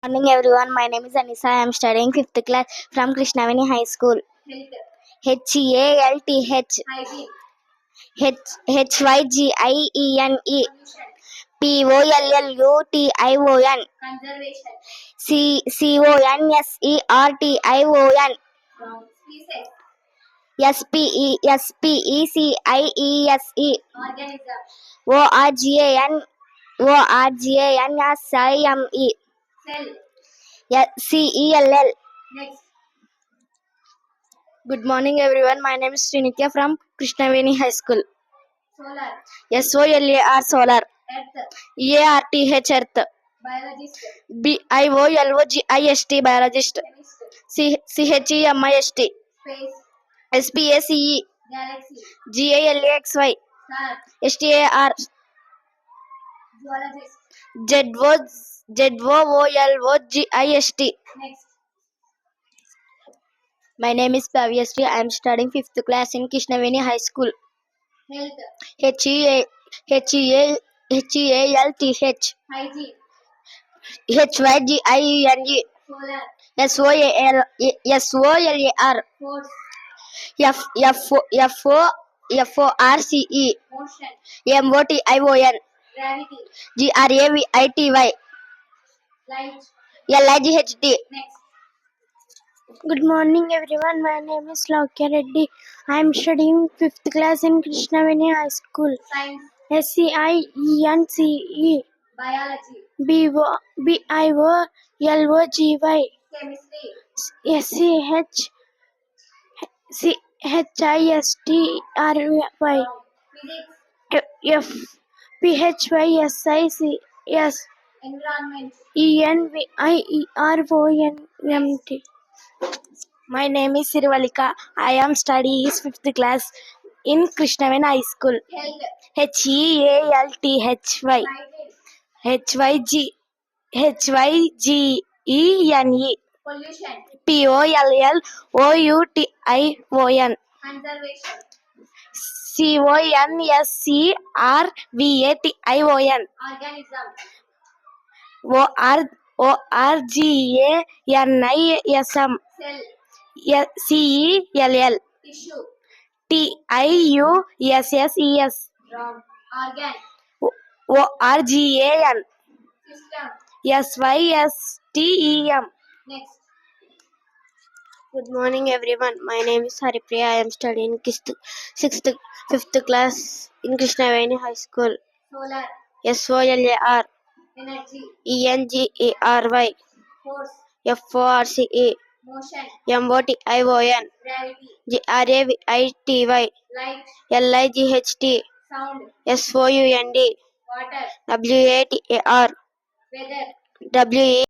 Morning everyone, my name is Anisa. I am studying 5th class from Krishnaveni High School. HEALTH HYGIENE POLLUTION CONSERTION SPECIESE ORGANSIME CELL. Good morning everyone. My name is Srinitya from Krishnaveni High School. SOLAR solar. EARTH earth. BIOLOGIST biologist. CHEMIST. SPACE. GALAXY. STAR. ZOOLOGIST. My name is Pavyasri. I am studying 5th class in Krishnaveni High School. HEALTH HYGIENE SOLAR FORCE MOTION GRAVITY LIGHT. Good morning everyone. My name is Laukya Reddy. I am studying 5th class in Krishnaveni High School. SCIENCE BIOLOGY SCHISTRY PHYSICS ENVIRONMENT. My name is Sirivalika. I am studying 5th class in Krishnaveni High School. HEALTHY HYGENE POLLUTION CONSERVATION ORGANISM CELL TIUSSES ORGAN SYSTEM. Good morning everyone. My name is Haripriya. I am studying 5th class in Krishnaveni High School. SOLAR ENGERY FORCE MOTION GRAVITY LIGHT SOUND WATR WA